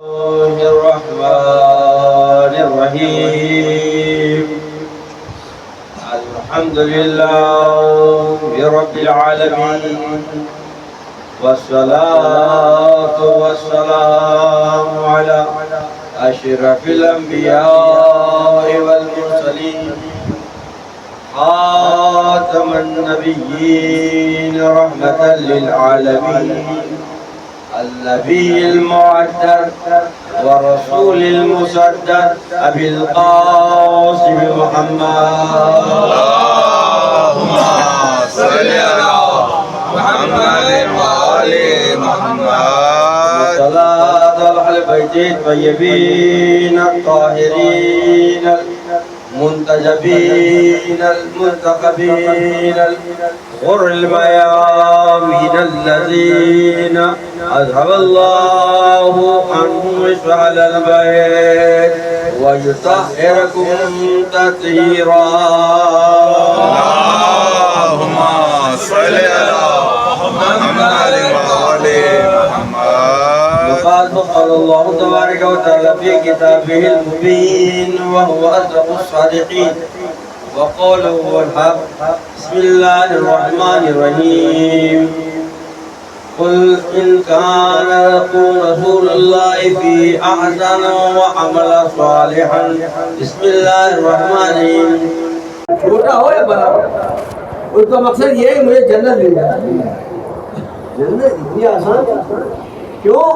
الرحمن الرحيم الحمد لله رب العالمين والصلاة والسلام على أشرف الأنبياء والمرسلين خاتم النبيين رحمة للعالمين النبي المعتر ورسول المسدد أبي القاسم محمد اللهم صل على محمد وآل محمد. صلاة على البيت الطيبين الطاهرين المنتجبين المنتخبين الغر الميامين الذين أذهب الله عنهم على البيت ويطهركم تطهيرا. اللهم صل على محمد وآل محمد. وقال الله تبارك وتعالى في كتابه المبين وهو أصدق الصادقين وقوله هو الحق. بسم الله الرحمن الرحيم قل إن كان لكم رسول الله في أحسن وعمل صالحا. بسم الله الرحمن الرحيم. چھوٹا ہو یا بڑا ہو اس کا مقصد یہ ہے کہ مجھے جنت مل جائے. جنت اتنی آسان کیوں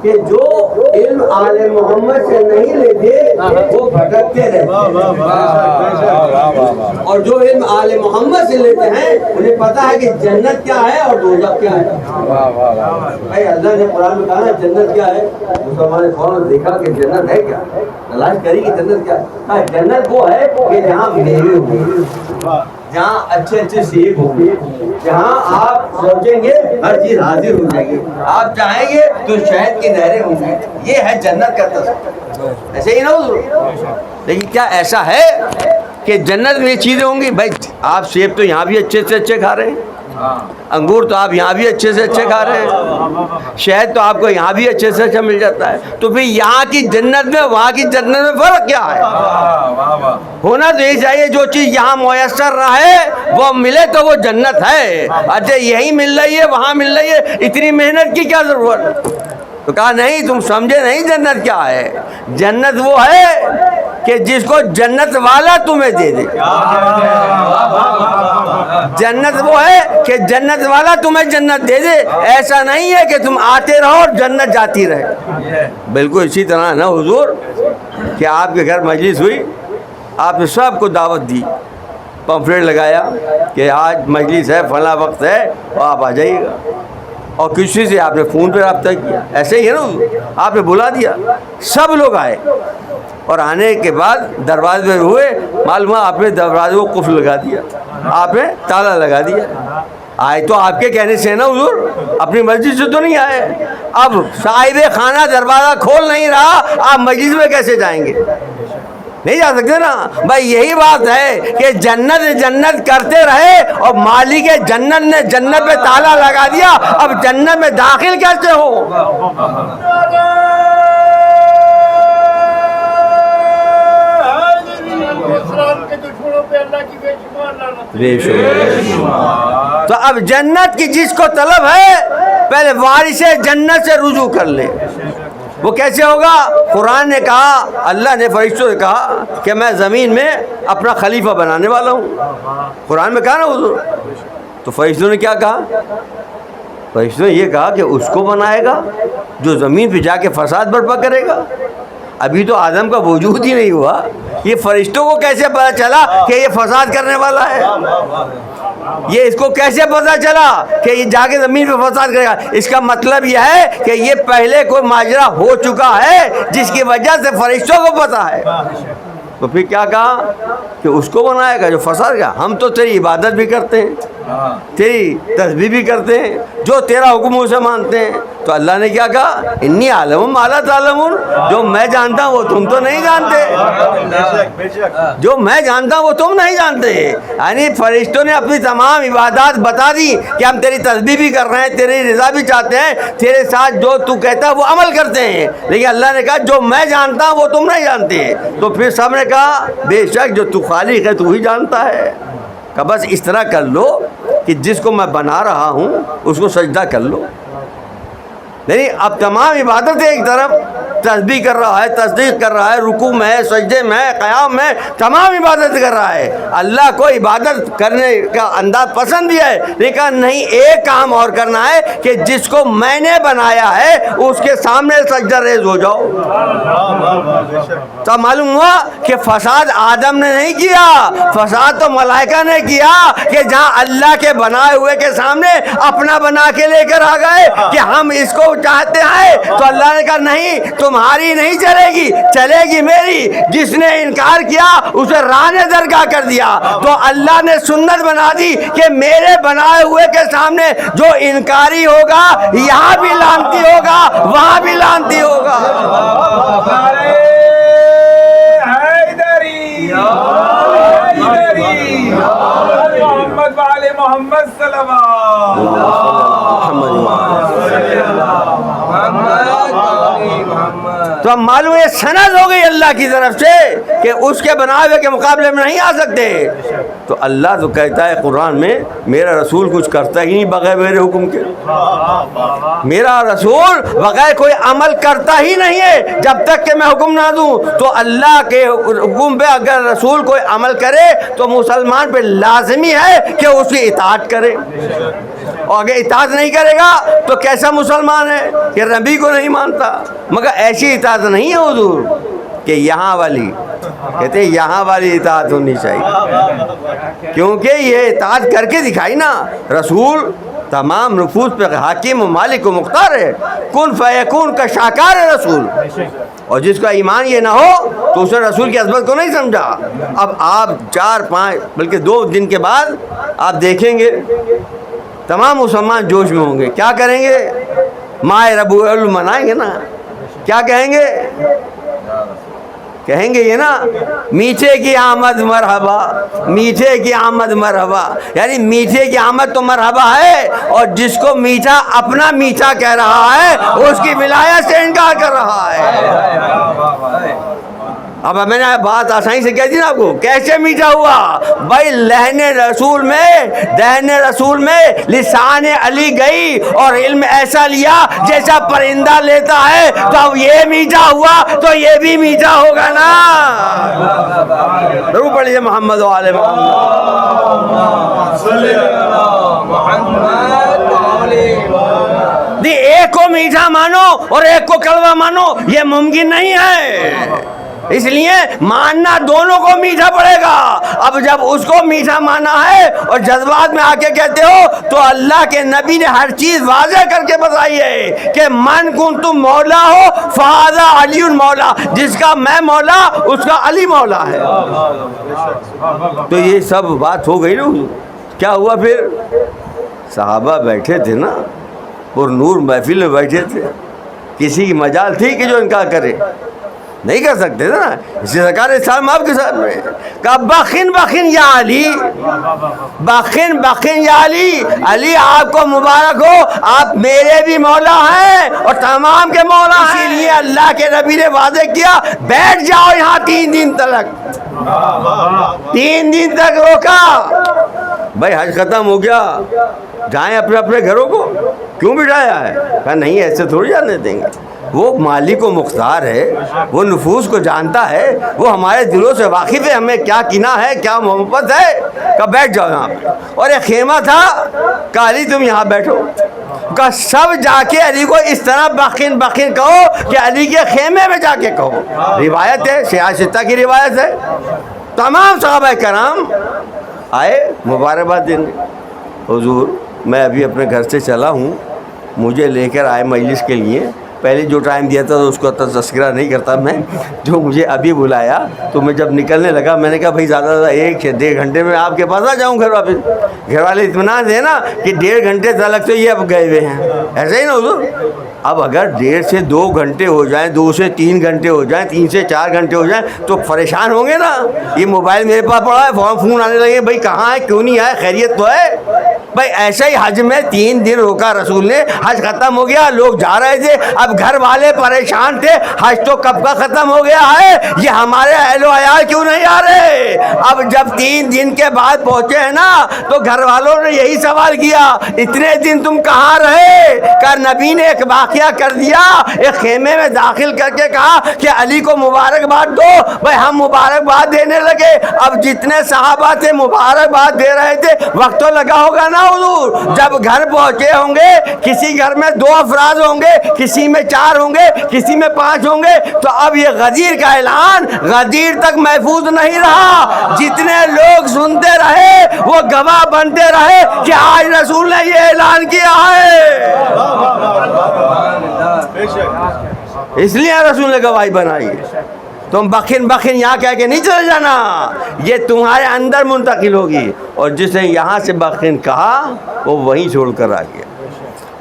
کہ جو علم آل محمد سے نہیں لیتے وہ بھٹکتے رہتے ہیں، اور جو علم آل محمد سے لیتے ہیں انہیں پتا ہے کہ جنت کیا ہے اور دوزخ کیا ہے. بھائی اللہ نے قرآن میں کہا نا جنت کیا ہے، مسلمان نے فوراً دیکھا کہ جنت ہے کیا، تلاش کری کہ جنت کیا ہے. کہا جنت وہ ہے کہ جہاں میوے ہوں گے، جہاں اچھے اچھے سیب ہوں گے، جہاں آپ سوچیں گے ہر چیز حاضر ہو جائے گی، آپ چاہیں گے تو شہد کی نہریں ہوں گی. یہ ہے جنت کا تصور. ایسے ہی نہ ہو. لیکن کیا ایسا ہے کہ جنت میں یہ چیزیں ہوں گی؟ بھائی آپ سیب تو یہاں بھی اچھے سے اچھے کھا رہے ہیں، انگور تو آپ یہاں بھی اچھے سے اچھے کھا رہے ہیں، شہد تو آپ کو یہاں بھی اچھے سے اچھا مل جاتا ہے. تو پھر یہاں کی جنت میں وہاں کی جنت میں فرق کیا ہے؟ ہونا تو یہی چاہیے جو چیز یہاں میسر رہے وہ ملے تو وہ جنت ہے. اچھا یہی مل رہی ہے وہاں مل رہی ہے، اتنی محنت کی کیا ضرورت؟ تو کہا نہیں تم سمجھے نہیں جنت کیا ہے. جنت وہ ہے کہ جس کو جنت والا تمہیں دے دے. جنت وہ ہے کہ جنت والا تمہیں جنت دے دے. ایسا نہیں ہے کہ تم آتے رہو اور جنت جاتی رہے. بالکل اسی طرح نا حضور کہ آپ کے گھر مجلس ہوئی، آپ نے سب کو دعوت دی، پمفلیٹ لگایا کہ آج مجلس ہے فلاں وقت ہے اور آپ آ جائیے گا، اور کسی سے آپ نے فون پہ رابطہ کیا. ایسے ہی ہے نا، آپ نے بلا دیا، سب لوگ آئے، اور آنے کے بعد دروازے پہ ہوئے، معلوم آپ نے دروازے کو قفل لگا دیا، آپ نے تالا لگا دیا. آئے تو آپ کے کہنے سے نا حضور، اپنی مسجد سے تو نہیں آئے. اب صاحب خانہ دروازہ کھول نہیں رہا، آپ مسجد میں کیسے جائیں گے؟ نہیں جا سکتے نا. بھائی یہی بات ہے کہ جنت جنت کرتے رہے اور مالک جنت نے جنت میں تالا لگا دیا. اب جنت میں داخل کیسے ہو؟ تو اب جنت کی جس کو طلب ہے پہلے وارث جنت سے رجوع کر لے. وہ کیسے ہوگا؟ قرآن نے کہا، اللہ نے فرشتوں نے کہا کہ میں زمین میں اپنا خلیفہ بنانے والا ہوں. قرآن میں کہا نا حضور. تو فرشتوں نے کیا کہا؟ فرشتوں نے یہ کہا کہ اس کو بنائے گا جو زمین پہ جا کے فساد برپا کرے گا. ابھی تو آدم کا وجود ہی نہیں ہوا، یہ فرشتوں کو کیسے پتا چلا کہ یہ فساد کرنے والا ہے؟ یہ اس کو کیسے پتا چلا کہ یہ جا کے زمین پہ فساد کرے گا؟ اس کا مطلب یہ ہے کہ یہ پہلے کوئی ماجرا ہو چکا ہے جس کی وجہ سے فرشتوں کو پتا ہے. تو پھر کیا کہا کہ اس کو بنائے گا جو فساد کا. ہم تو تیری عبادت بھی کرتے ہیں، تیری تسبیح بھی کرتے ہیں، جو تیرا حکم اسے مانتے ہیں. تو اللہ نے کیا کہا؟ انی عالم ما لا تعلمون، جو میں جانتا ہوں وہ تم تو نہیں جانتے، جو میں جانتا ہوں وہ تم نہیں جانتے. یعنی فرشتوں نے اپنی تمام عبادات بتا دی کہ ہم تیری تسبیح بھی کر رہے ہیں، تیری رضا بھی چاہتے ہیں، تیرے ساتھ جو تو کہتا ہے وہ عمل کرتے ہیں. لیکن اللہ نے کہا جو میں جانتا ہوں وہ تم نہیں جانتے. تو پھر سب نے کہا بے شک جو تو خالق ہے تو ہی جانتا ہے. کہ بس اس طرح کر لو کہ جس کو میں بنا رہا ہوں اس کو سجدہ کر لو. یعنی اب تمام عبادتیں ایک طرف، تسبیح کر رہا ہے، تصدیق کر رہا ہے، رکوع میں ہے، سجدے میں ہے، قیام میں، تمام عبادت کر رہا ہے. اللہ کو عبادت کرنے کا انداز پسند بھی ہے، لیکن نہیں ایک کام اور کرنا ہے کہ جس کو میں نے بنایا ہے اس کے سامنے سجدہ ریز ہو جاؤ. تو معلوم ہوا کہ فساد آدم نے نہیں کیا، فساد تو ملائکہ نے کیا کہ جہاں اللہ کے بنائے ہوئے کے سامنے اپنا بنا کے لے کر آ گئے کہ ہم اس کو چاہتے ہیں. تو اللہ نے کہا نہیں، تمہاری نہیں چلے گی، چلے گی میری. جس نے انکار کیا اسے راہ درگاہ کر دیا. تو اللہ نے سنت بنا دی کہ میرے بنائے ہوئے کے سامنے جو انکاری ہوگا یہاں بھی لعنتی ہوگا، وہاں بھی لعنتی ہوگا. محمد والے محمد تو اب معلوم ہے سند ہو گئی اللہ کی طرف سے کہ اس کے بنائے ہوئے کے مقابلے میں نہیں آ سکتے. تو اللہ تو کہتا ہے قرآن میں میرا رسول کچھ کرتا ہی نہیں بغیر میرے حکم کے. میرا رسول بغیر کوئی عمل کرتا ہی نہیں ہے جب تک کہ میں حکم نہ دوں. تو اللہ کے حکم پہ اگر رسول کوئی عمل کرے تو مسلمان پہ لازمی ہے کہ اس کی اطاعت کرے. اور اگر اطاعت نہیں کرے گا تو کیسا مسلمان ہے کہ نبی کو نہیں مانتا. مگر ایسی اطاعت نہیں ہے حضور کہ یہاں والی، کہتے ہیں یہاں والی اطاعت ہونی چاہیے، کیونکہ یہ اطاعت کر کے دکھائی نا. رسول تمام نفوس پہ حاکم و مالک و مختار ہے، کن فیکون کا شاکار ہے رسول. اور جس کا ایمان یہ نہ ہو تو اس نے رسول کی عظمت کو نہیں سمجھا. اب آپ 4-5 بلکہ 2 دن کے بعد آپ دیکھیں گے تمام مسلمان جوش میں ہوں گے. کیا کریں گے؟ ماہ ربیع الاول منائیں گے نا. کیا کہیں گے؟ کہیں گے یہ نا میٹھے کی آمد مرحبا، میٹھے کی آمد مرحبا. یعنی میٹھے کی آمد تو مرحبا ہے، اور جس کو میٹھا اپنا میٹھا کہہ رہا ہے اس کی ولایت سے انکار کر رہا ہے. اب میں نے بات آسانی سے کہہ دی نا آپ کو. کیسے میٹھا ہوا بھائی؟ لہن رسول میں، دہن رسول میں لسان علی گئی اور علم ایسا لیا جیسا پرندہ لیتا ہے. تو اب یہ میٹھا ہوا تو یہ بھی میٹھا ہوگا نا. ضرور پڑھیے محمد والے محمد. ایک کو میٹھا مانو اور ایک کو کڑوا مانو، یہ ممکن نہیں ہے. اس لیے ماننا دونوں کو میٹھا پڑے گا. اب جب اس کو میٹھا مانا ہے اور جذبات میں آ کے کہتے ہو تو اللہ کے نبی نے ہر چیز واضح کر کے بتائی ہے کہ من کنتم مولا ہو فہذا علی مولا. جس کا میں مولا اس کا علی مولا ہے. تو یہ سب بات ہو گئی نا. کیا ہوا پھر؟ صحابہ بیٹھے تھے نا، اور نور محفل میں بیٹھے تھے. کسی کی مجال تھی کہ جو انکار کرے؟ نہیں کر سکتے تھے نا. اسی سرکار اسلام آپ کے ساتھ میں کہا بخن بخن یا علی، بخن بخن یا علی. علی آپ کو مبارک ہو، آپ میرے بھی مولا ہیں اور تمام کے مولا ہیں. اسی لیے اللہ کے نبی نے واضح کیا بیٹھ جاؤ یہاں 3 دن تک. 3 دن تک روکا. بھائی حج ختم ہو گیا، جائیں اپنے اپنے گھروں کو. کیوں بٹھایا ہے؟ کہا نہیں ایسے تھوڑی جانے دیں گے. وہ مالک و مختار ہے، وہ نفوس کو جانتا ہے، وہ ہمارے دلوں سے واقف ہے، ہمیں کیا کینہ ہے، کیا محبت ہے. کہ بیٹھ جاؤ یہاں پہ. اور ایک خیمہ تھا، کہ علی تم یہاں بیٹھو. کہ سب جا کے علی کو اس طرح بخن بخن کہو کہ علی کے خیمے میں جا کے کہو. روایت ہے، سیاستہ کی روایت ہے. تمام صحابہ کرام آئے مبارکباد دینے. حضور میں ابھی اپنے گھر سے چلا ہوں، مجھے لے کر آئے مجلس کے لیے، پہلے جو ٹائم دیا تھا اس کو تذکرہ نہیں کرتا میں، جو مجھے ابھی بلایا تو میں جب نکلنے لگا میں نے کہا بھائی زیادہ سے زیادہ 1 سے 1.5 گھنٹے میں آپ کے پاس آ جاؤں گھر واپس۔ گھر والے اطمینان سے نا کہ 1.5 گھنٹے تلک تو یہ اب گئے ہوئے ہیں، ایسا ہی نا حضور؟ اب اگر 1.5 سے 2 گھنٹے ہو جائیں، 2 سے 3 گھنٹے ہو جائیں، 3 سے 4 گھنٹے ہو جائیں تو پریشان ہوں گے نا۔ یہ موبائل میرے پاس پڑا ہے، فون آنے لگے، بھائی کہاں ہے، کیوں نہیں آئے، خیریت تو ہے؟ بھائی ایسا ہی حج میں 3 دن روکا رسول نے، حج ختم ہو گیا، لوگ جا رہے تھے، اب گھر والے پریشان تھے، حج تو کب کا ختم ہو گیا ہے، یہ ہمارے اہل و عیال کیوں نہیں آ رہے؟ اب جب 3 دن کے بعد پہنچے ہیں نا تو گھر والوں نے یہی سوال کیا، اتنے دن تم کہاں رہے؟ کہ نبی نے ایک واقعہ کر دیا، ایک خیمے میں داخل کر کے کہا کہ علی کو مبارکباد دو۔ بھائی ہم مبارکباد دینے لگے، اب جتنے صحابہ تھے مبارکباد دے رہے تھے، وقت تو لگا ہوگا نا حضور؟ جب گھر پہنچے ہوں گے، کسی گھر میں 2 افراد ہوں گے، کسی میں 4 ہوں گے، کسی میں 5 ہوں گے، تو اب یہ غدیر کا اعلان غدیر تک محفوظ نہیں رہا۔ جتنے لوگ سنتے رہے وہ گواہ بنتے رہے کہ آج رسول نے یہ اعلان کیا ہے، اس لیے رسول نے گواہی بنائی ہے۔ تم بخن بخن یہاں کہہ کے نہیں چلے جانا، یہ تمہارے اندر منتقل ہوگی، اور جس نے یہاں سے بخن کہا وہ وہیں چھوڑ کر آ گیا۔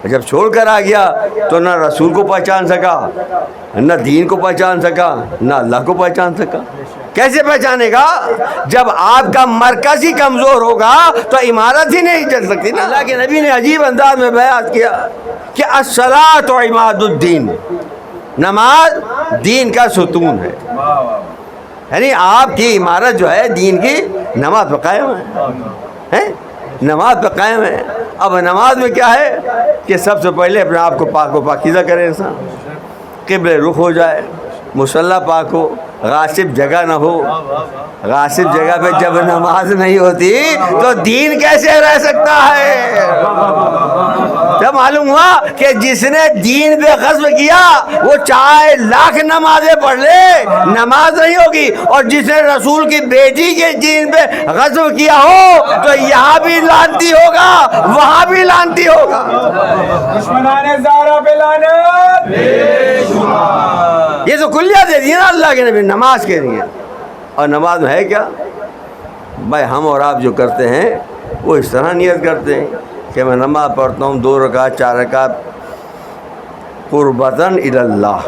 جب چھوڑ کر آ گیا تو نہ رسول کو پہچان سکا، نہ دین کو پہچان سکا، نہ اللہ کو پہچان سکا۔ کیسے پہچانے گا؟ جب آپ کا مرکز ہی کمزور ہوگا تو عمارت ہی نہیں چل سکتی نا۔ اللہ کے نبی نے عجیب انداز میں بیان کیا کہ الصلاۃ عماد الدین، نماز دین کا ستون ہے، یعنی آپ کی عمارت جو ہے دین کی نماز پہ قائم ہے، نماز پہ قائم ہے۔ اب نماز میں کیا ہے کہ سب سے پہلے اپنے آپ کو پاک و پاکیزہ کرے انسان، قبلہ رخ ہو جائے، مصلی پاک ہو، غاصب جگہ نہ ہو۔ غاصب جگہ پہ جب نماز نہیں ہوتی تو دین کیسے رہ سکتا ہے؟ جب معلوم ہوا کہ جس نے دین پہ غصب کیا وہ چاہے لاکھ نمازیں پڑھ لے نماز نہیں ہوگی، اور جس نے رسول کی بیٹی کے دین پہ غصب کیا ہو تو یہاں بھی لعنتی ہوگا، وہاں بھی لعنتی ہوگا۔ دشمنان زہرا پہ لعنت، یہ تو کلیہ دے دی نا اللہ کے نبی نماز کے لیے۔ اور نماز میں ہے کیا؟ بھائی ہم اور آپ جو کرتے ہیں وہ اس طرح نیت کرتے ہیں کہ میں نماز پڑھتا ہوں 2 رکعت 4 رکعت قربتاً الی اللہ،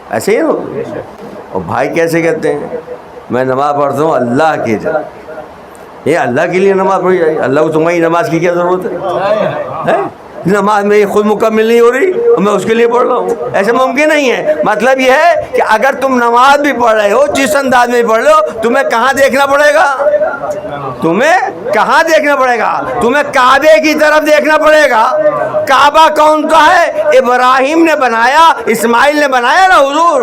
ایسے ہی ہو۔ اور بھائی کیسے کہتے ہیں میں نماز پڑھتا ہوں اللہ کے لیے، یہ اللہ کے لیے نماز پڑھی جائے، اللہ کو تمہاری نماز کی کیا ضرورت ہے؟ نماز میں خود مکمل نہیں ہو رہی میں اس کے لیے پڑھ رہا ہوں، ایسا ممکن نہیں ہے۔ مطلب یہ ہے کہ اگر تم نماز بھی پڑھ رہے ہو جس انداز میں پڑھ رہے ہو، تمہیں کہاں دیکھنا پڑے گا؟ تمہیں کہاں دیکھنا پڑے گا؟ تمہیں کعبے کی طرف دیکھنا پڑے گا۔ کعبہ کون سا ہے؟ ابراہیم نے بنایا، اسماعیل نے بنایا نا حضور،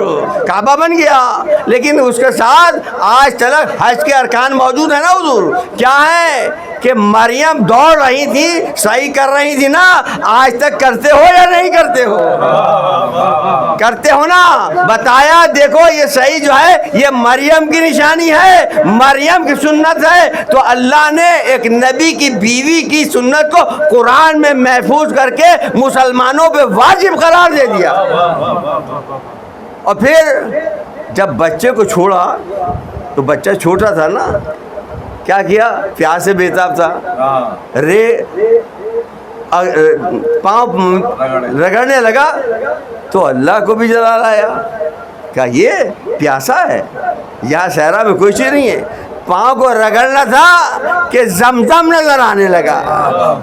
کعبہ بن گیا۔ لیکن اس کے ساتھ آج تلک حج کے ارکان موجود ہیں نا حضور۔ کیا ہے کہ مریم دوڑ رہی تھی، صحیح کر رہی تھی نا، آج تک کرتے ہو یا نہیں کرتے ہو؟ کرتے ہو نا؟ بتایا دیکھو یہ صحیح جو ہے یہ مریم کی نشانی ہے، مریم کی سنت ہے، تو اللہ نے ایک نبی کی بیوی کی سنت کو قرآن میں محفوظ کر کے مسلمانوں پہ واجب قرار دے دیا۔ اور پھر جب بچے کو چھوڑا تو بچہ چھوٹا تھا نا، کیا کیا؟ پیاس سے بےتاب تھا، پاؤں رگڑنے لگا تو اللہ کو بھی جلال آیا، کہا یہ پیاسا ہے، یہاں صحرا میں کوئی چیز نہیں ہے۔ پاؤں کو رگڑنا تھا کہ زمزم نظر آنے لگا۔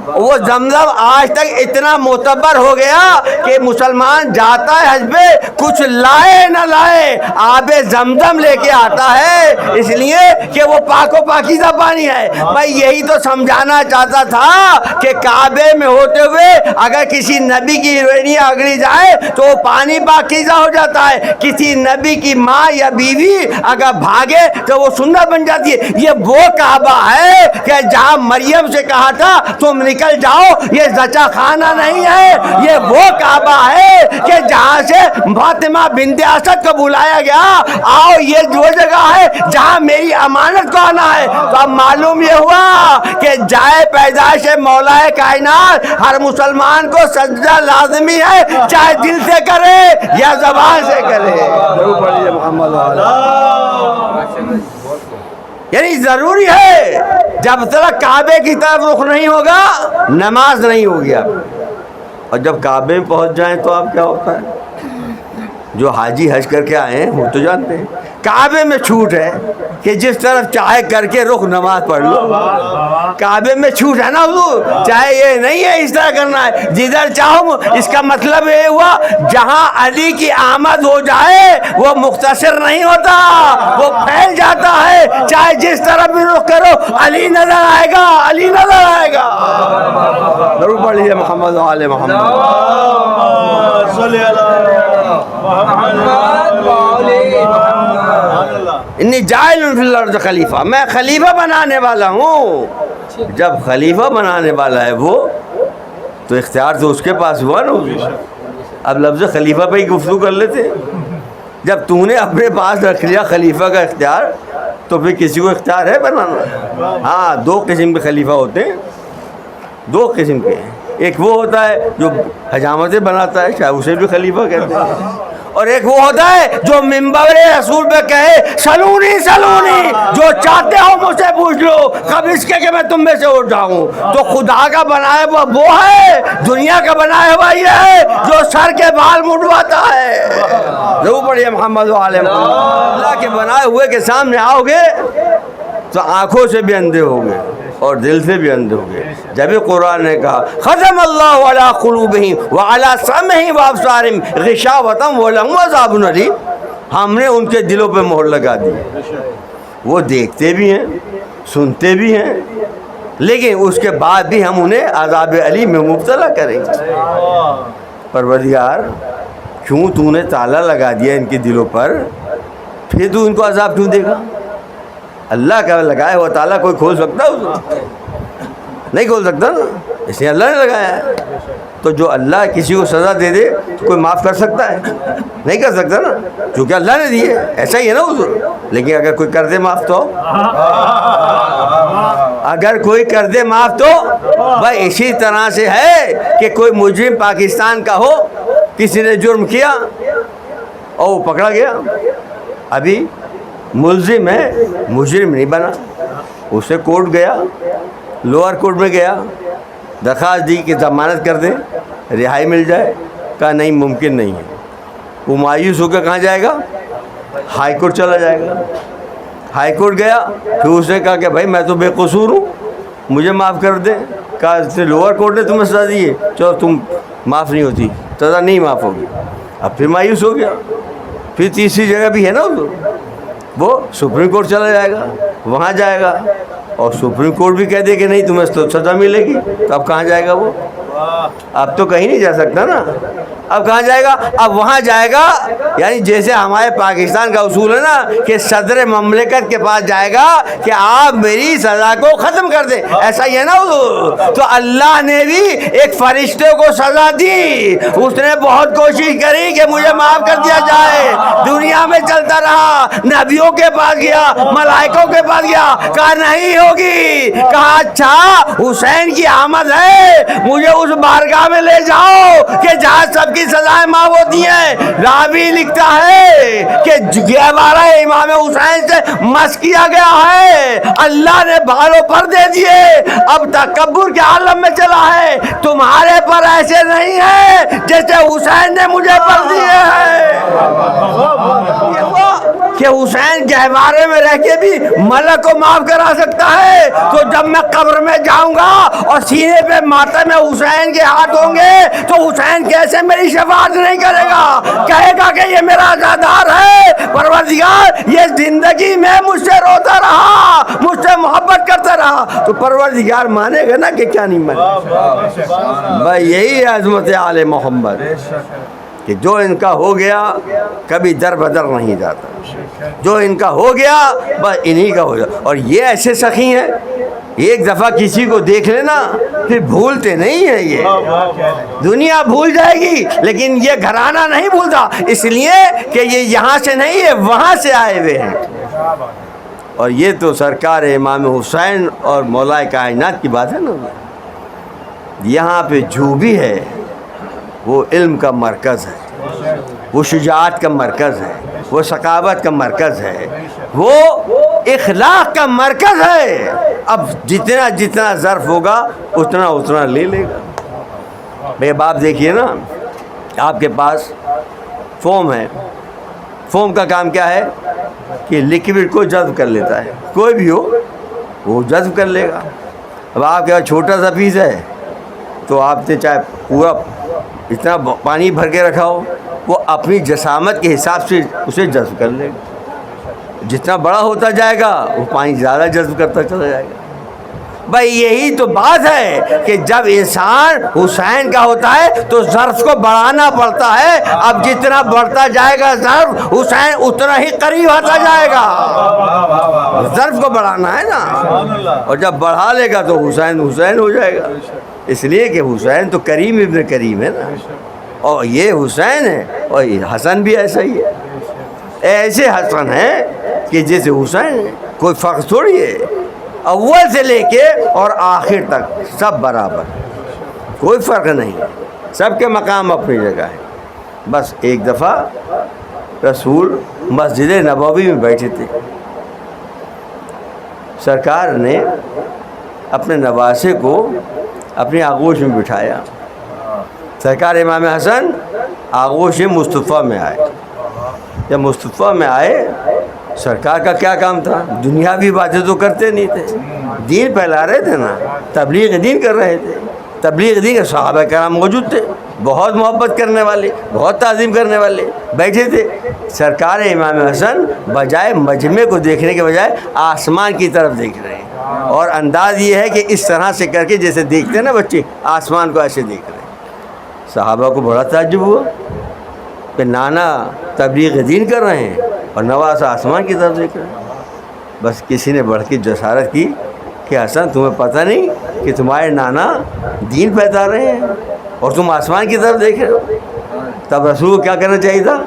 وہ زمزم آج تک اتنا معتبر ہو گیا کہ مسلمان جاتا ہے حج پہ، کچھ لائے نہ لائے آب زمزم لے کے آتا ہے، اس لیے کہ وہ پاک و پاکیزہ پانی ہے۔ بھائی یہی تو سمجھانا چاہتا تھا کہ کعبے میں ہوتے ہوئے اگر کسی نبی کی ہیروئنی اگڑی جائے تو وہ پانی پاکیزہ ہو جاتا ہے، کسی نبی کی ماں یا بیوی اگر بھاگے تو وہ سنت بن جاتی ہے۔ کہ یہ وہ کعبہ ہے کہ جہاں مریم سے کہا تھا تم نکل جاؤ، یہ زچا خانہ نہیں ہے، یہ وہ کعبہ ہے کہ جہاں سے فاطمہ بنت اسد کو بلایا گیا، آؤ یہ وہ جگہ ہے جہاں میری امانت کو آنا ہے۔ تو اب معلوم یہ ہوا کہ جائے پیدائش مولا کائنات ہر مسلمان کو سجدہ لازمی ہے، چاہے دل سے کرے یا زبان سے کرے۔ یعنی ضروری ہے، جب تک کعبے کی طرف رخ نہیں ہوگا نماز نہیں ہوگی آپ، اور جب کعبے میں پہنچ جائیں تو آپ کیا ہوتا ہے؟ جو حاجی حج کر کے آئے ہیں وہ تو جانتے ہیں کعبے میں چھوٹ ہے کہ جس طرف چاہے کر کے رخ نماز پڑھ لو، کعبے میں چھوٹ ہے نا حضور، چاہے یہ نہیں ہے اس طرح کرنا ہے جدھر چاہو۔ اس کا مطلب یہ ہوا جہاں علی کی آمد ہو جائے وہ مختصر نہیں ہوتا، وہ پھیل جاتا ہے، چاہے جس طرف بھی رخ کرو علی نظر آئے گا، علی نظر آئے گا۔ ضرور پڑھیے محمد و آل محمد۔ انی جاعل فی الارض خلیفہ، میں خلیفہ بنانے والا ہوں۔ جب خلیفہ بنانے والا ہے وہ تو اختیار تو اس کے پاس ہوا نا۔ اب لفظ خلیفہ پہ ہی گفتگو کر لیتے، جب تو نے اپنے پاس رکھ لیا خلیفہ کا اختیار تو پھر کسی کو اختیار ہے بنانا؟ ہاں، دو قسم کے خلیفہ ہوتے ہیں، دو قسم کے ہیں، ایک وہ ہوتا ہے جو حجامتیں بناتا ہے، شاید اسے بھی خلیفہ کہتے ہیں، اور ایک وہ ہوتا ہے جو ممبر رسول پہ کہے سلونی سلونی، جو چاہتے ہو مجھ سے پوچھ لو، کب اس کے کہ میں تم میں سے اٹھ جاؤں۔ تو خدا کا بنایا ہوا وہ ہے، دنیا کا بنایا ہوا یہ ہے جو سر کے بال مڈواتا ہے۔ ضرور پڑھیے محمد و آل محمد۔ اللہ کے بنائے ہوئے کے سامنے آؤ گے تو آنکھوں سے بھی اندھے ہوگے اور دل سے بھی اندھے ہوگے۔ جبھی قرآن نے کہا ختم اللہ علی قلوبہم وعلی سمعہم وابصارہم غشاوۃ ولہم عذاب علیم، ہم نے ان کے دلوں پہ مہر لگا دی، وہ دیکھتے بھی ہیں سنتے بھی ہیں لیکن اس کے بعد بھی ہم انہیں عذاب علیم میں مبتلا کریں گے۔ پروردگار کیوں تو نے تالا لگا دیا ان کے دلوں پر، پھر تو ان کو عذاب کیوں دے گا؟ اللہ کا لگایا ہوا تالا کوئی کھول سکتا ہے اسے؟ نہیں کھول سکتا نا، اس لیے اللہ نے لگایا ہے۔ تو جو اللہ کسی کو سزا دے دے تو کوئی معاف کر سکتا ہے؟ نہیں کر سکتا نا، کیونکہ اللہ نے دی ہے، ایسا ہی ہے نا حضور۔ لیکن اگر کوئی کر دے معاف تو، اگر کوئی کر دے معاف تو بھائی اسی طرح سے ہے کہ کوئی مجرم پاکستان کا ہو، کسی نے جرم کیا اور وہ پکڑا گیا، ابھی ملزم ہے مجرم نہیں بنا، اسے کورٹ گیا، لوور کورٹ میں گیا، درخواست دی کہ ضمانت کر دیں رہائی مل جائے، کہا نہیں ممکن نہیں ہے۔ وہ مایوس ہو کے کہاں جائے گا؟ ہائی کورٹ چلا جائے گا۔ ہائی کورٹ گیا، پھر اس نے کہا کہ بھائی میں تو بے قصور ہوں، مجھے معاف کر دیں۔ کہا لوور کورٹ نے تمہیں سزا دی ہے، چلو تم معاف نہیں ہوتی، سزا نہیں معاف ہوگی۔ اب پھر مایوس ہو گیا، پھر تیسری جگہ بھی ہے نا وہ سپریم کورٹ چلا جائے گا، وہاں جائے گا اور سپریم کورٹ بھی کہہ دے کہ نہیں تمہیں تو سزا ملے گی، تو اب کہاں جائے گا وہ؟ اب تو کہیں نہیں جا سکتا نا، اب کہاں جائے گا؟ اب وہاں جائے گا، یعنی جیسے ہمارے پاکستان کا اصول ہے نا کہ صدر مملکت کے پاس جائے گا کہ آپ میری سزا کو ختم کر دیں، ایسا ہی ہے نا حضور۔ تو اللہ نے بھی ایک فرشتے کو سزا دی، اس نے بہت کوشش کری کہ مجھے معاف کر دیا جائے، دنیا میں چلتا رہا، نبیوں کے پاس گیا، ملائکوں کے پاس گیا، کہا نہیں ہوگی، کہا اچھا حسین کی آمد ہے، مجھے اس بارگاہ میں لے جاؤ کہ جہاں سب کی سزائیں معاف ہوتی ہیں۔ راوی لکھتا ہے کہ 11 امام حسین سے مس کیا گیا ہے، اللہ نے بھالوں پر دے دیے، اب تکبر کے عالم میں چلا ہے، تمہارے پر ایسے نہیں ہے جیسے حسین نے مجھے پر دیے ہیں۔ کہ حسین گہوارے میں رہ کے بھی ملک کو معاف کرا سکتا ہے، تو جب میں قبر میں جاؤں گا اور سینے پہ ماتم حسین کے ہاتھ ہوں گے تو حسین کیسے میری شفاعت نہیں کرے گا؟ کہے گا کہ یہ میرا عزادار ہے، پروردگار یہ زندگی میں مجھ سے روتا رہا، مجھ سے محبت کرتا رہا، تو پروردگار مانے گا نا کہ کیا نہیں مانے گا؟ بھائی یہی ہے عظمت آل محمد۔ کہ جو ان کا ہو گیا کبھی در بدر نہیں جاتا، جو ان کا ہو گیا بس انہی کا ہو جاتا. اور یہ ایسے سخی ہیں، ایک دفعہ کسی کو دیکھ لینا پھر بھولتے نہیں ہیں. یہ دنیا بھول جائے گی لیکن یہ گھرانہ نہیں بھولتا، اس لیے کہ یہ یہاں سے نہیں ہے، وہاں سے آئے ہوئے ہیں. اور یہ تو سرکار امام حسین اور مولا کائنات کی بات ہے نا. یہاں پہ جو بھی ہے وہ علم کا مرکز ہے، وہ شجاعت کا مرکز ہے، وہ ثقافت کا مرکز ہے، وہ اخلاق کا مرکز ہے. اب جتنا جتنا ظرف ہوگا اتنا اتنا لے لے گا. بھائی باپ دیکھیے نا، آپ کے پاس فوم ہے، فوم کا کام کیا ہے کہ لکوڈ کو جذب کر لیتا ہے، کوئی بھی ہو وہ جذب کر لے گا. اب آپ کے پاس چھوٹا سا پیس ہے تو آپ نے چاہے پورا اتنا پانی بھر کے رکھا ہو، وہ اپنی جسامت کے حساب سے اسے جذب کر لے گا. جتنا بڑا ہوتا جائے گا وہ پانی زیادہ جذب کرتا چلا جائے گا. بھائی یہی تو بات ہے کہ جب انسان حسین کا ہوتا ہے تو ظرف کو بڑھانا پڑتا ہے. اب جتنا بڑھتا جائے گا ظرف، حسین اتنا ہی قریب آتا جائے گا. ظرف کو بڑھانا ہے نا، اور جب بڑھا لے گا تو حسین حسین ہو جائے گا. اس لیے کہ حسین تو کریم ابن کریم ہے نا، اور یہ حسین ہے، اور یہ حسن بھی ایسا ہی ہے. ایسے حسن ہے کہ جیسے حسین ہے، کوئی فرق تھوڑی ہے. اول سے لے کے اور آخر تک سب برابر، کوئی فرق نہیں، سب کے مقام اپنی جگہ ہے. بس ایک دفعہ رسول مسجد نبوی میں بیٹھے تھے، سرکار نے اپنے نواسے کو اپنی آغوش میں بٹھایا. سرکار امام حسن آغوش مصطفیٰ میں آئے. جب مصطفیٰ میں آئے، سرکار کا کیا کام تھا؟ دنیاوی باتیں تو کرتے نہیں تھے، دین پھیلا رہے تھے نا، تبلیغ دین کر رہے تھے. تبلیغ دین کے صحابہ کرام موجود تھے، بہت محبت کرنے والے، بہت تعظیم کرنے والے بیٹھے تھے. سرکار امام حسن بجائے مجمع کو دیکھنے کے بجائے آسمان کی طرف دیکھ رہے ہیں. اور انداز یہ ہے کہ اس طرح سے کر کے جیسے دیکھتے ہیں نا بچے، آسمان کو ایسے دیکھ رہے ہیں. صحابہ کو بڑا تعجب ہوا کہ نانا تبلیغ دین کر رہے ہیں اور نواز آسمان کی طرف دیکھ رہے ہیں. بس کسی نے بڑھ کے جسارت کی کہ حسن تمہیں پتہ نہیں کہ تمہارے نانا دین پھیلا رہے ہیں اور تم آسمان کی طرف دیکھ رہے ہو؟ تب رسول کو کیا کرنا چاہیے تھا؟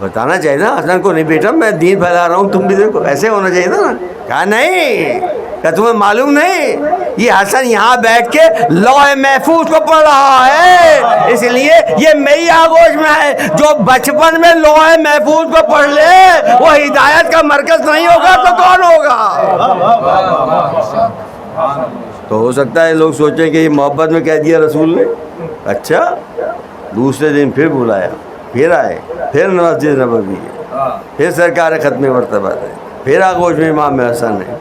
بتانا چاہیے تھا حسن کو، نہیں بیٹا میں دین پھیلا رہا ہوں، تم بھی دیکھو. ایسے ہونا چاہیے تھا نا. کہا نہیں، کیا تمہیں معلوم نہیں یہ حسن یہاں بیٹھ کے لوح محفوظ کو پڑھ رہا ہے، اس لیے یہ میری آغوش میں ہے. جو بچپن میں لوح محفوظ کو پڑھ لے وہ ہدایت کا مرکز نہیں ہوگا تو کون ہوگا؟ تو ہو سکتا ہے لوگ سوچیں کہ یہ محبت میں کہہ دیا رسول نے. اچھا، دوسرے دن پھر بلایا، پھر آئے، پھر مسجد نبوی ہے، پھر سرکار ختم مرتبہ ہے، پھر آغوش میں امام حسن ہے.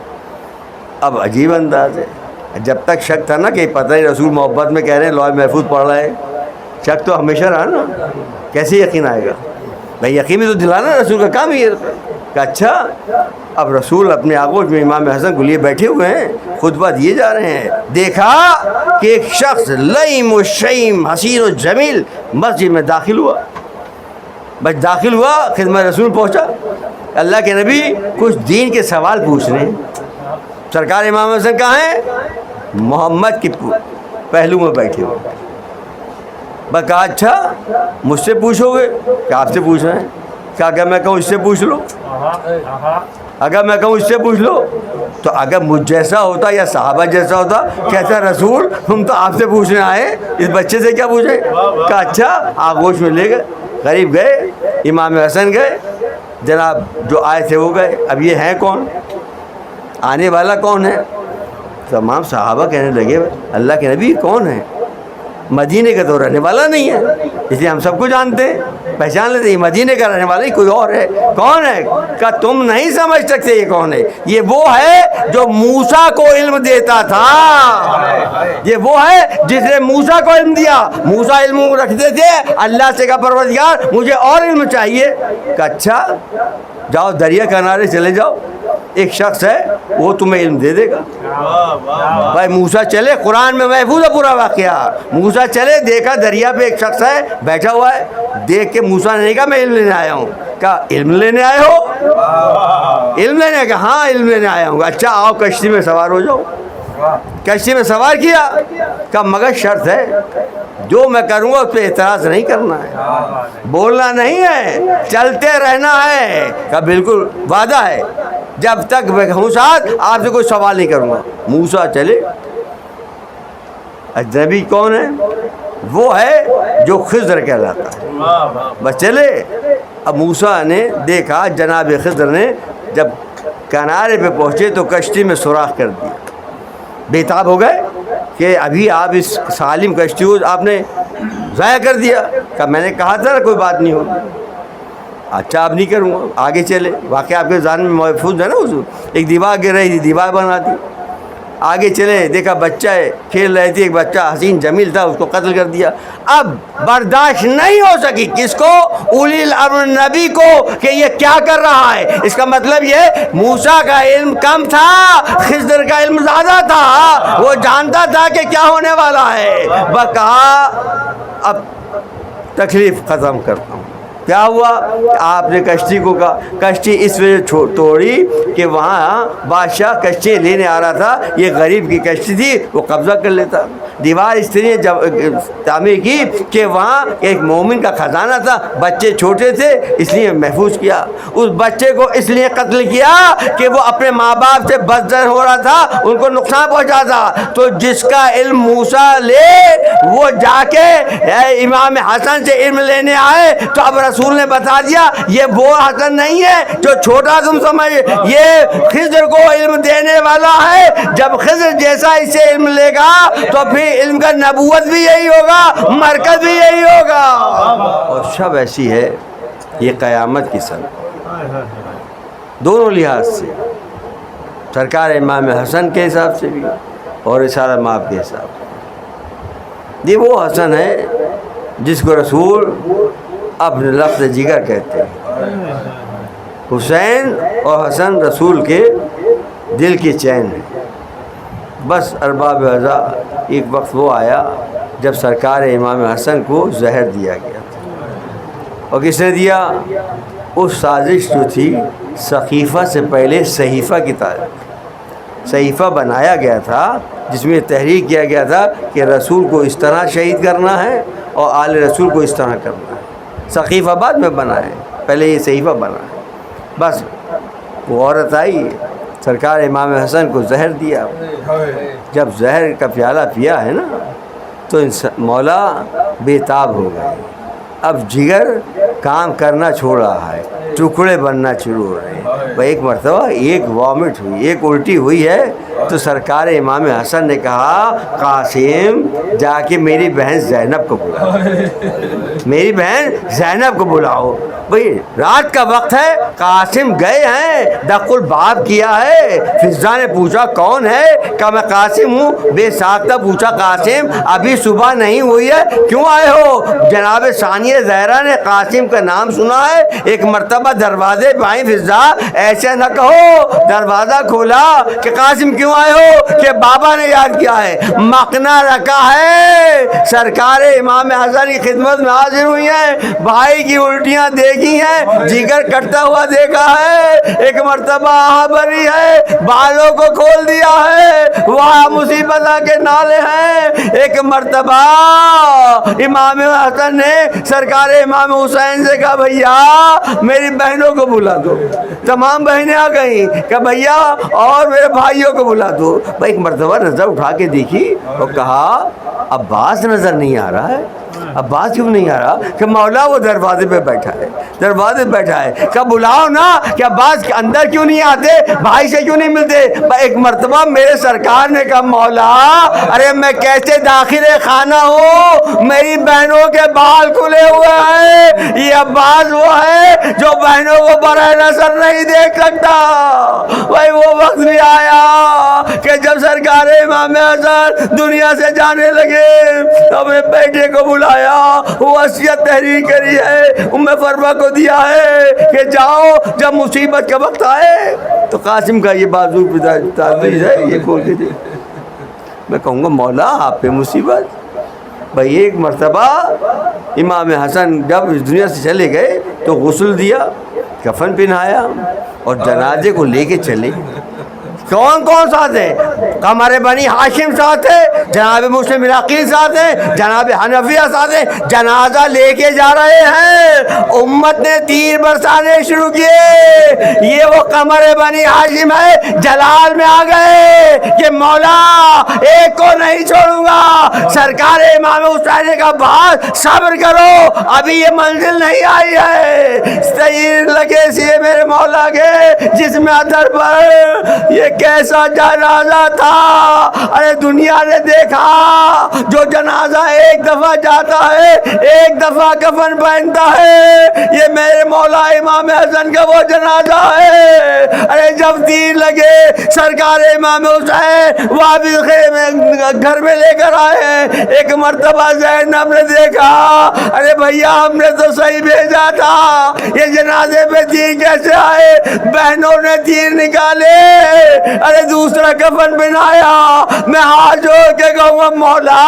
اب عجیب انداز ہے. جب تک شک تھا نا کہ پتہ ہی رسول محبت میں کہہ رہے ہیں لوح محفوظ پڑھ رہا ہے، شک تو ہمیشہ رہا نا. کیسے یقین آئے گا؟ بھائی یقین بھی تو دلانا رسول کا کام ہی ہے. کہ اچھا، اب رسول اپنے آغوش میں امام حسن کو لیے بیٹھے ہوئے ہیں، خطبہ دیے جا رہے ہیں. دیکھا کہ ایک شخص لئیم و شئیم حسین و جمیل مسجد میں داخل ہوا. بس داخل ہوا، خدمت رسول پہنچا. اللہ کے نبی کچھ دین کے سوال پوچھ رہے ہیں. سرکار امام حسن کہاں ہیں؟ محمد کے پہلو میں بیٹھے ہوئے. بس کہا اچھا مجھ سے پوچھو گے؟ کہ آپ سے پوچھ رہے ہیں. کہ اگر میں کہوں اس سے پوچھ لو، اگر میں کہوں اس سے پوچھ لو، تو اگر مجھ جیسا ہوتا یا صحابہ جیسا ہوتا کہتا رسول ہم تو آپ سے پوچھنے آئے، اس بچے سے کیا پوچھیں؟ کہ اچھا آغوش میں لے گئے، قریب گئے، امام حسن گئے، جناب جو آئے تھے وہ گئے. اب یہ ہیں کون؟ آنے والا کون ہے؟ تمام صحابہ کہنے لگے اللہ کے نبی کون ہے؟ مدینے کا تو رہنے والا نہیں ہے، اس لیے ہم سب کو جانتے ہیں، پہچان لیتے ہیں مدینے کا رہنے والا ہی کوئی اور ہے. کون ہے؟ کہ تم نہیں سمجھ سکتے یہ کون ہے. یہ وہ ہے جو موسیٰ کو علم دیتا تھا، یہ وہ ہے جس نے موسیٰ کو علم دیا. موسیٰ علم رکھتے تھے، اللہ سے کہا پروردگار مجھے اور علم چاہیے. کہ اچھا جاؤ دریا کنارے چلے جاؤ، ایک شخص ہے وہ تمہیں علم دے دے گا. بھائی موسیٰ چلے, قرآن میں محفوظ ہے پورا واقعہ. موسیٰ چلے, دیکھا دریا پہ ایک شخص ہے بیٹھا ہوا ہے, دیکھ کے موسیٰ نے نہیں کہا میں علم لینے آیا ہوں. کہا علم لینے آئے ہو؟ علم لینے کا ہاں علم لینے آیا ہوں. اچھا آؤ کشتی میں سوار ہو جاؤ. کشتی میں سوار کیا. کہا مگر شرط ہے, جو میں کروں گا اس پہ اعتراض نہیں کرنا ہے, بولنا نہیں ہے, چلتے رہنا ہے. کہا بالکل وعدہ ہے, جب تک میں ہوں ساتھ آپ سے کوئی سوال نہیں کروں گا. موسیٰ چلے. اجنبی کون ہے؟ وہ ہے جو خضر کہلاتا ہے. بس چلے. اب موسیٰ نے دیکھا جناب خضر نے جب کنارے پہ پہنچے تو کشتی میں سوراخ کر دیا. بےتاب ہو گئے کہ ابھی آپ اس سالم کشتی کو آپ نے ضائع کر دیا. کہ میں نے کہا تھا نا کوئی بات نہیں ہوگی. اچھا اب نہیں کروں گا. آگے چلے. واقعہ آپ کے ذہن میں محفوظ ہے نا. اس ایک دیوار گر رہی تھی, دیوار بنا دی. آگے چلے, دیکھا بچہ ہے کھیل رہی تھی, ایک بچہ حسین جمیل تھا, اس کو قتل کر دیا. اب برداشت نہیں ہو سکی کس کو؟ اولی الامر نبی کو, کہ یہ کیا کر رہا ہے. اس کا مطلب یہ موسیٰ کا علم کم تھا, خضر کا علم زیادہ تھا. وہ جانتا تھا کہ کیا ہونے والا ہے. وہ کہا اب تکلیف ختم کرتا ہوں. کیا ہوا؟ آپ نے کشتی کو کہا. کشتی اس وجہ توڑی کہ وہاں بادشاہ کشتی لینے آ رہا تھا, یہ غریب کی کشتی تھی, وہ قبضہ کر لیتا. دیوار اس طرح تعمیر کی کہ وہاں ایک مومن کا خزانہ تھا, بچے چھوٹے تھے اس لیے محفوظ کیا. اس بچے کو اس لیے قتل کیا کہ وہ اپنے ماں باپ سے بدظن ہو رہا تھا, ان کو نقصان پہنچا تھا. تو جس کا علم موسیٰ لے وہ جا کے امام حسن سے علم لینے آئے, تو اب رسول نے بتا دیا یہ وہ حسن نہیں ہے جو چھوٹا تم سمجھ, یہ خضر کو علم دینے والا ہے. جب خضر جیسا اس سے علم لے گا تو پھر علم کا نبوت بھی یہی ہوگا, مرکز بھی یہی ہوگا. اور شب ایسی ہے یہ قیامت کی سن, دونوں لحاظ سے, سرکار امام حسن کے حساب سے بھی اور رسالہ مآب کے حساب سے. یہ وہ حسن ہے جس کو رسول اپنے لفظ جگر کہتے ہیں. حسین اور حسن رسول کے دل کی چین ہے. بس ارباب اعضا ایک وقت وہ آیا جب سرکار امام حسن کو زہر دیا گیا تھا. اور کس نے دیا؟ اس سازش جو تھی صحیفہ سے پہلے صحیفہ کی صحیفہ بنایا گیا تھا جس میں تحریک کیا گیا تھا کہ رسول کو اس طرح شہید کرنا ہے اور آل رسول کو اس طرح کرنا ہے. صحیفہ بعد میں بنا ہے, پہلے یہ صحیفہ بنا ہے. بس وہ عورت آئی, سرکار امام حسن کو زہر دیا. جب زہر کا پیالہ پیا ہے نا تو مولا بے تاب ہو گئے. اب جگر کام کرنا چھوڑ رہا ہے, ٹکڑے بننا شروع ہو رہے ہیں. ایک مرتبہ ایک وامٹ ہوئی, ایک الٹی ہوئی ہے, تو سرکار امام حسن نے کہا قاسم جا کے میری بہن زینب کو بلاؤ, میری بہن زینب کو بلاؤ. بھئی رات کا وقت ہے, قاسم گئے ہیں, دق الباب کیا ہے. فضا نے پوچھا کون ہے؟ کہا میں قاسم ہوں. بے ساختہ پوچھا قاسم ابھی صبح نہیں ہوئی ہے, کیوں آئے ہو؟ جناب ثانیہ زہرا نے قاسم کا نام سنا ہے. ایک مرتبہ دروازے پہ آئی فضا, ایسے نہ کہو. دروازہ کھولا کہ قاسم کیوں آئے ہو؟ کہ بابا نے یاد کیا ہے, مقنا رکھا ہے, سرکار امام حسن کی خدمت میں حاضر ہوئی ہیں, بھائی کی الٹیاں دیکھی ہیں, جگر کٹتا ہوا دیکھا ہے. ایک مرتبہ آہ بھری ہے, بالوں کو کھول دیا ہے, وہاں مصیبت کے نالے ہیں. ایک مرتبہ امام حسن نے سرکار امام حسین سے کہا بھیا میری بہنوں کو بلا دو. تمام بہنیں آ گئیں. کہ بھیا اور میرے بھائیوں کو بلا دو. بھائی ایک مرتبہ نظر اٹھا کے دیکھی اور کہا عباس نظر نہیں آ رہا ہے. عباس کیوں نہیں آ رہا؟ کہ مولا وہ دروازے پہ بیٹھا ہے, دروازے پہ بیٹھا ہے. کہ بلاؤ نا, کہ عباس کے اندر کیوں نہیں آتے, بھائی سے کیوں نہیں ملتے؟ ایک مرتبہ میرے سرکار نے کہا مولا ارے میں کیسے داخل خانہ ہوں, میری ہماری بہنوں کے بال کھلے ہوئے ہیں. یہ عباس وہ ہے جو بہنوں کو براہ نظر نہیں دیکھ سکتا. بھائی وہ وقت بھی آیا کہ جب سرکار امام حسن دنیا سے جانے لگے اپنے بیٹے کو بلایا, وصیت تحریر کری ہے, ام فرما کو دیا ہے کہ جاؤ جب مصیبت کا وقت آئے تو قاسم کا یہ بازو تعویذ ہے یہ کھول کے دے. میں کہوں گا مولا آپ پہ مصیبت. بھائی ایک مرتبہ امام حسن جب اس دنیا سے چلے گئے تو غسل دیا, کفن پہنایا اور جنازے کو لے کے چلے. کون کون ساتھ ہے؟ قمر بنی ہاشم ساتھ ہے, جناب مسلم عراقیل ساتھ ہے, جناب حنفیہ ساتھ ہے. جنازہ لے کے جا رہے ہیں, امت نے تیر برسانے شروع کیے. یہ وہ قمر بنی ہاشم ہے, جلال میں آ گئے کہ مولا ایک کو نہیں چھوڑوں گا. سرکار امام حسین کا بات صبر کرو, ابھی یہ منزل نہیں آئی ہے. تیر لگے سی میرے مولا کے جس میں ادر پر یہ کیسا جنازہ تھا. ارے دنیا نے دیکھا جو جنازہ ایک دفعہ جاتا ہے ایک دفعہ کفن پہنتا ہے, یہ میرے مولا امام حسن کا وہ جنازہ ہے. ارے جب تیر لگے سرکار امام حسین واپس گھر میں لے کر آئے. ایک مرتبہ زینب نے دیکھا, ارے بھیا ہم نے تو صحیح بھیجا تھا, یہ جنازے پہ تیر کیسے آئے؟ بہنوں نے تیر نکالے, ارے دوسرا کفن بنایا. میں ہاتھ جوڑ کے کہوں گا مولا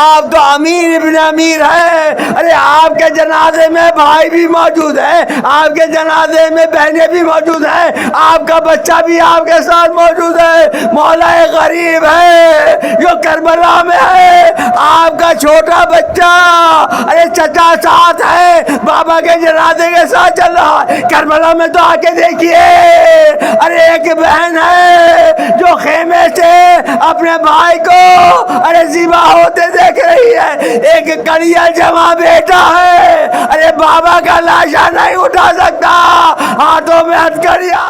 آپ تو امیر ابن امیر ہیں. ارے آپ کے جنازے میں بھائی بھی موجود ہے, آپ کے جنازے میں بہنیں بھی موجود ہیں, آپ کا بچہ بھی آپ کے ساتھ موجود ہے. مولا غریب ہے جو کربلا میں ہے, آپ کا چھوٹا بچہ ارے چچا ساتھ ہے, بابا کے جنازے کے ساتھ چل رہا ہے. کربلا میں تو آ کے دیکھیے, ارے ایک بہن ہے جو خیمے سے اپنے بھائی کو ارے ذبح ہوتے دیکھ رہی ہے. ایک کڑیا جمع بیٹا ہے, ارے بابا کا لاشا نہیں اٹھا سکتا, ہاتھوں میں ہتھکڑیاں.